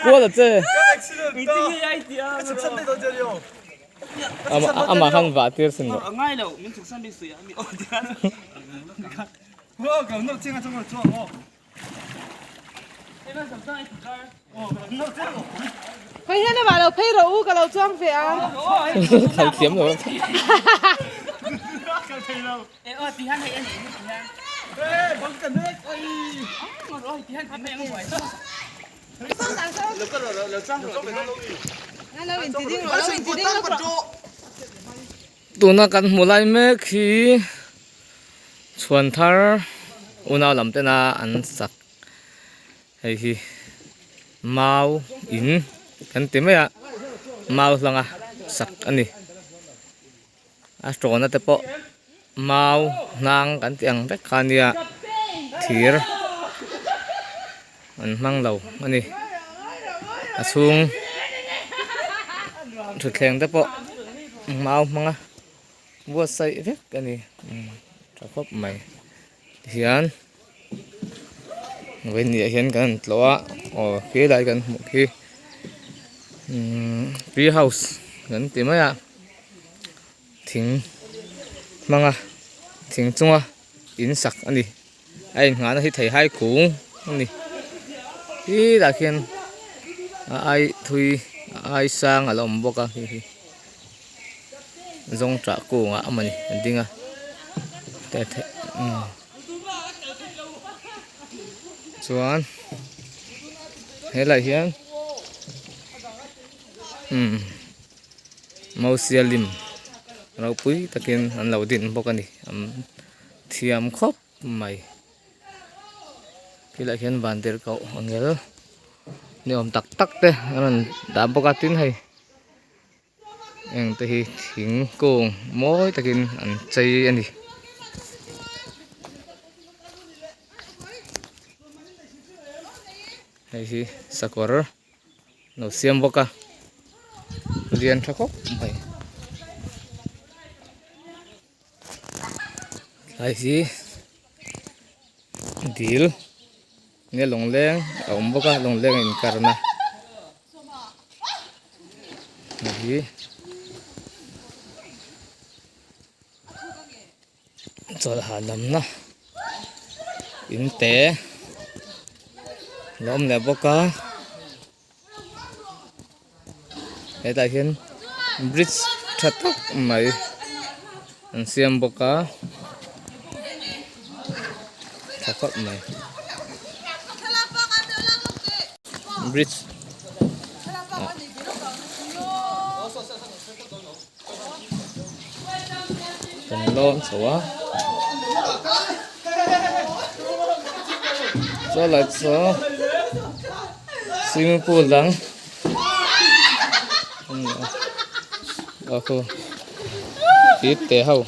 过了这，你这个 idea，真的到这里哦。阿玛看法跌死了。ngay đâu mình thực sang đi sửa mình ổn tiền哇，咁都真係中國裝哦。em thực sang đi sửa哦，咁都真係。佢喺度話路批到烏個路裝肥啊！太甜了。em ơi tí hắn hay anh nhỉ tí hắn 誒，講緊呢，ngon rồi tí hắn tí mẹ không phải兩個兩張兩張喺裏面自己攞，裏面自己攞。tụi nó cần một lại mấy khi chuẩn thar unao làm tên là ăn sặc hay khi mau in kan tìm mấy à mau lang à sặc anh đi à trộn nó tập bộ mau nang kan tiang bek kan ya thir anh mang lầu anh đi à xuống thực hiện tập bộ mau mang à vua xây viết cái này cho khóc mày hiền với nhẹ hiền cần lo ở phía đây cần một khi free house gần tìm mấy ạ thỉnh mang à thỉnh chung à in sặc anh đi anh ngã nó thấy hai cú anh đi khi là khiên ai thui ai sang ở lòng bốc à dòng trả cổ ngã mà nhỉ anh à thế thế chuan thế lại hiền mau xia lim rau pui takin an lau din bốc anh thiam khóc mày cái lại hiền bàn tiền cậu anh nhớ nếu ông tắc tắc thế anh đã bốc cái tin hay anh thì thỉnh cùng mỗi takin anh chơi anh đi hay thì sakor nó xiêm bốc à liền cho khóc mày hay thì deal nghe lồng lên ông bốc à lồng lên in karna hay cho là hà lắm na in té lom lẹ bốc cá cái tại hiện bridge thật tóc mày anh xem bốc cá thật tóc mày bridge còn lon xấu cho lại số swimming pool lang ako ít té hậu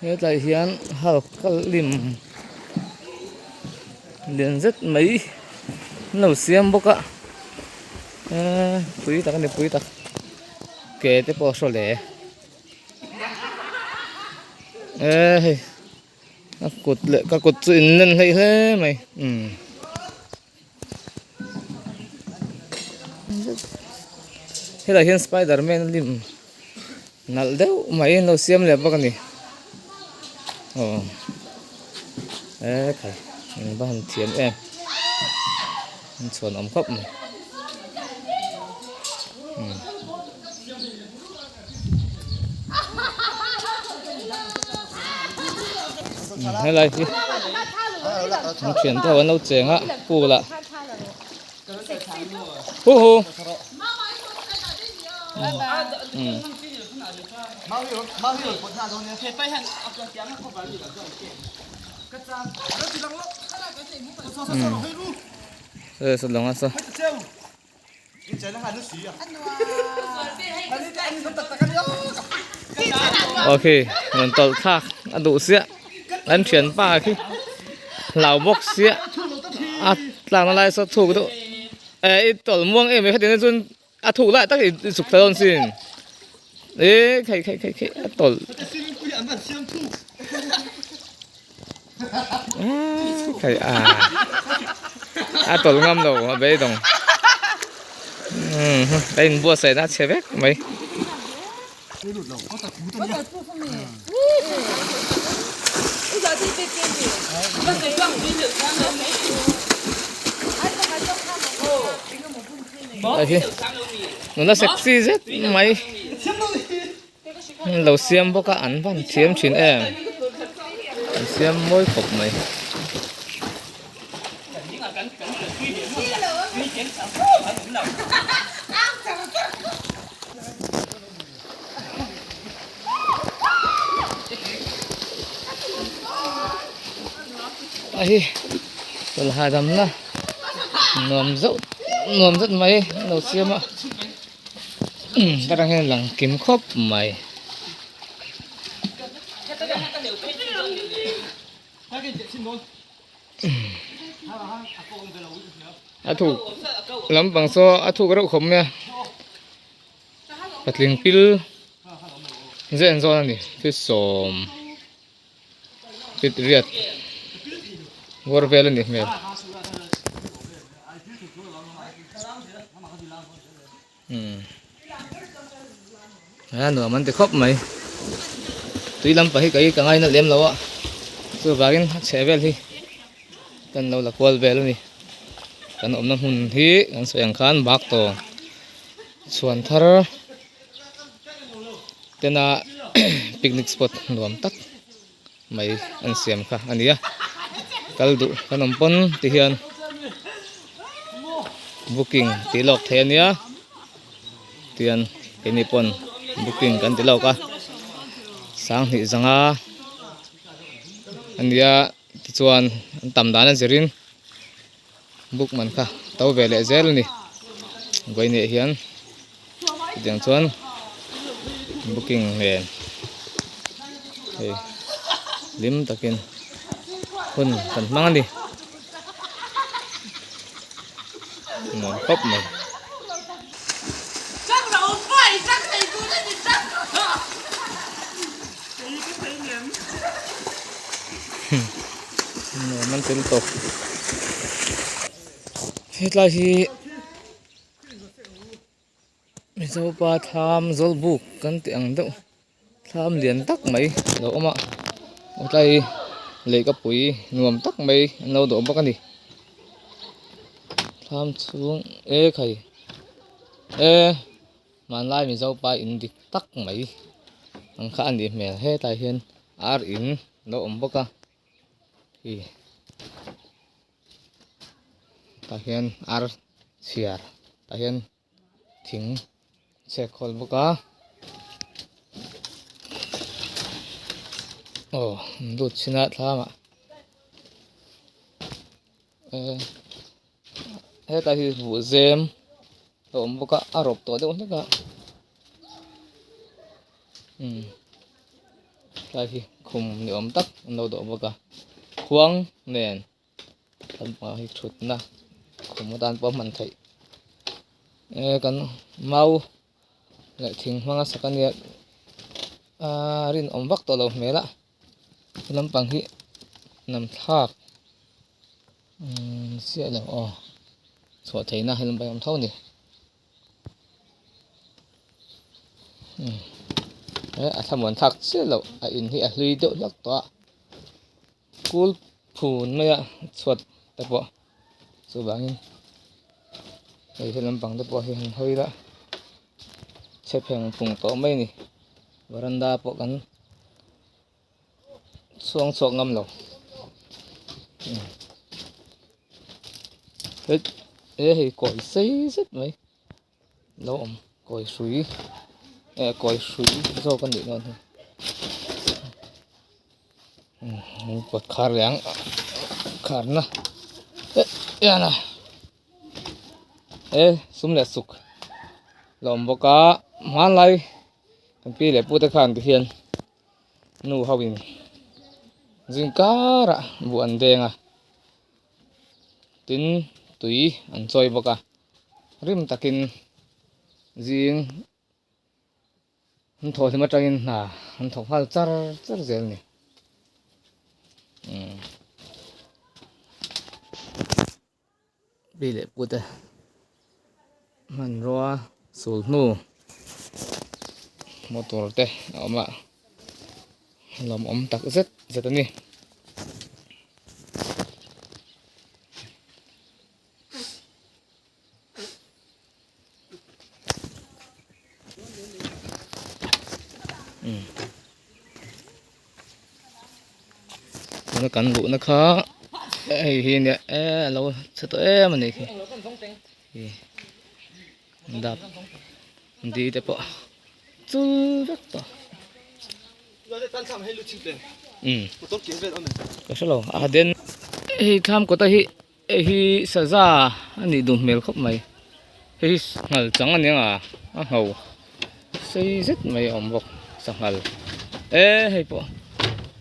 hiện tại hiện học các lim liền rất mấy nấu xiêm bốc ạ quý ta cái này quý ta kể tới bỏ số lẻ các cột chuyện lên hay thế mày thế là hiện Spiderman lim nal đéo mày nấu xiêm lẻ bốc này cái bạn thiếm em chuẩn ống khóc này hay là gì chuyển theo nấu chén á phụ là hú hú rồi lòng ăn sao ok mình tàu thác ăn đủ xía ăn chuyển ba khi lào bốc xía tlang nó lại sót thủ đó ít tol muông em mấy cái tiếng chun thủ lại tắc thì sụp thơm xin ê khai tol 안 봐, 시험 투. khai tol ngâm đâu mà bé đồng đây bua sấy nó chế bét mấy đây nó sexy rất mấy đầu xiêm bốc cả ăn van xiêm chín em xiêm môi cục mày ấy tôi là đầm là nôm rất mấy đầu xiêm ạ ta đang nghe lằng kiếm khớp mày thủ lắm bằng số thủ cái độ khống nha bật liền pil dễ do này pil sôm pil riết gọi về lên đi mẹ nửa mình thì khóc mày tuy lắm phải cái ngay nó liếm lâu ạ rồi vài sẽ về đi cần lâu là quay về luôn đi cần ôm nó hùn hi cần soi khán bạc to xuân thar tên là picnic spot nuam tắc mày ăn xiêm cả anh đi à kaldu kanom pon ti hian booking ti lok the ania tian keni pon booking kan ti lok ka sang hi zanga ania ti chuan tam dan an zerin book man kha tau ve le zel ni goi ne hian tiang chuan booking he lim takin hun kan mang đi nó khóc mày nó mang tiếng tục hết là gì mình sao ba tham dol buk kan tiếng đâu tham liền tắc mấy đâu mà ở đây lấy cái bụi nuông tắc mấy lâu đổ bắc đi tham xuống ê khầy ê mà lại mình dâu ba in đi tắc mấy ăn khá đi mẹ hết tài hiền ar in lâu ẩm bắc thì tài hiền ar xiar tài hiền thỉnh xe khol bắc ồ đốt xin ạ tham ạ hết tại thì vụ dêm tôm bốc cả rộp tổ đâu hết cả tại thì khum nhổm tắc đâu độ bốc cả khoang nền tầm bao nhiêu chút na khum một đàn bom mình thấy cần mau lại thình hoang sắc cái này rin ôm vắt tổ lâu mẹละlắm bằng hi nằm thác sẽ là số thấy na hay làm bài làm thâu nè tham muốn thác sẽ là in hi lùi đậu lắc tọa cul phun mấy suốt tập bộ số bằng đây thì làm bằng tập bộ thì hơi đã xếp hàng phùng tổ mấy nè veranda bộกันxuống xuống ngâm lầu hết thì còi xí rất mấy lâu còi suối do con điện luôn thôi bật khá ráng khá na sum lẹ sục lồng bò cá má lai thằng pi lẹ pu ta khăn thì hiền nu hao in zing cá ra buồn đen tin tui an choi boka rim takin jing an tho thima tangin na an thok hal char zel ni bile pute man roa sul nu motor te ama lom tak zet ani nó cắn lũ nó khó hi nè lâu sẽ tới mà này đạp đi để bỏ chú rất to cái số lâu à đến hi tham của ta hi sợ ra anh đi đụng mèo khóc mày hi ngල් trắng anh à hầu xây rất mày ẩm bọc sang ngල් hay bỏ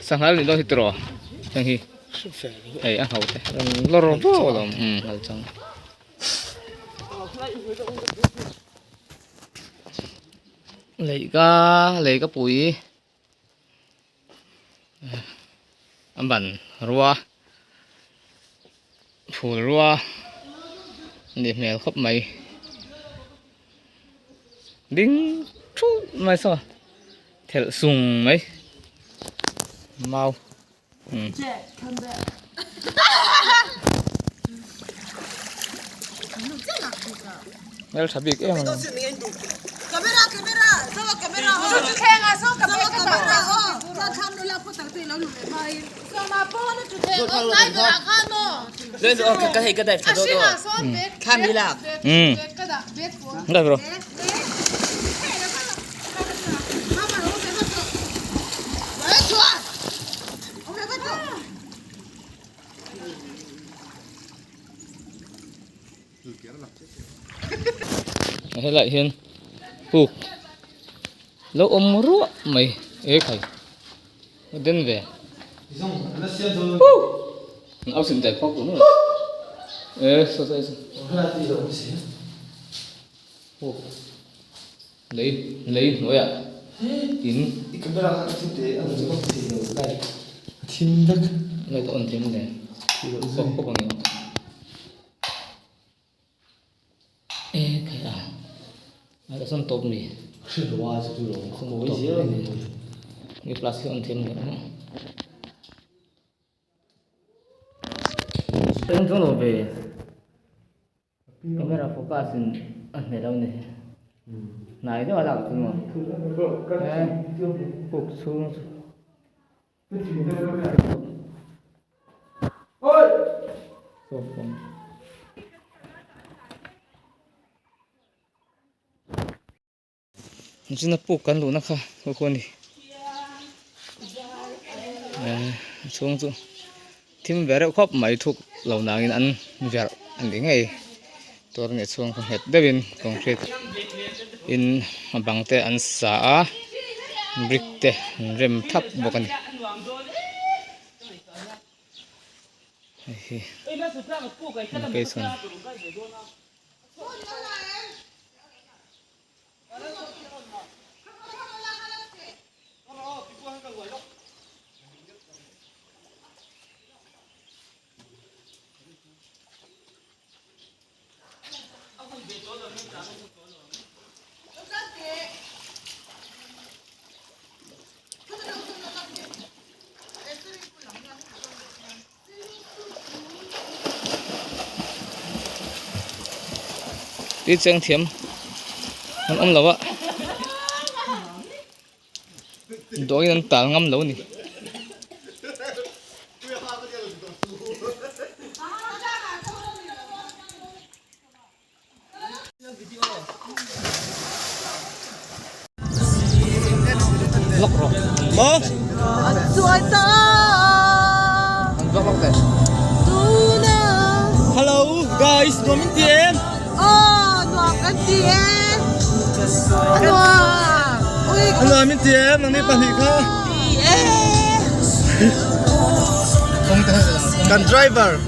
sang ngල් thì nó hít rồi chẳng hi ăn hầu thế lo rồi bao lắm ngල් trắng lấy cái bụi ăn bẩn rùa phủ rùa để mèo khóc mày đinh chút mày sao thèl sùng mấy mau Mel sabi ke mana? Kamera, sama kamera. Kenga so kamera. Sa tham no la photo tu lo lu mai. Sama phone tu te tai do akhan no. Lên rồi cái hay cái đẹp thật Asina đó. so bet. Camera. Kada bet phone. Enggak bro. Mama no se va. Vai chua. Ome va chua. Thế lại hiền phục lâu ôm rúa mày ế khẩy đến về áo xin chạy khóc của nó sao lấy nói ạ tín lấy tổn thêm này không có bằng nhau khẩy à ada son top ni không top ni plastic on thêm nữa tên trong đồ về camera focus anh này đâu này này đó là cái mà phục xuống ôi chính là buộc cán lúa nó khá có con đi xuống xuống thêm vẻ đẹp khóc mấy thuộc lẩu nàng in ăn vẻ ăn đến ngày tôi nghe xuống không hết đây bên concrete in bằng te ăn xả brick te rem thấp bọc anh cây xuân đi chân thiếm ông lẩu ạ đó cái tảng ngâm lẩu này lóc rồi Mo, Chuột to. ăn lóc đấy Tu na. hello guys, tôi mình tiền. Nuột cái tiền. Ui. Hello mình tiền, nó đi bàn thị khác. Tiền. Cần driver.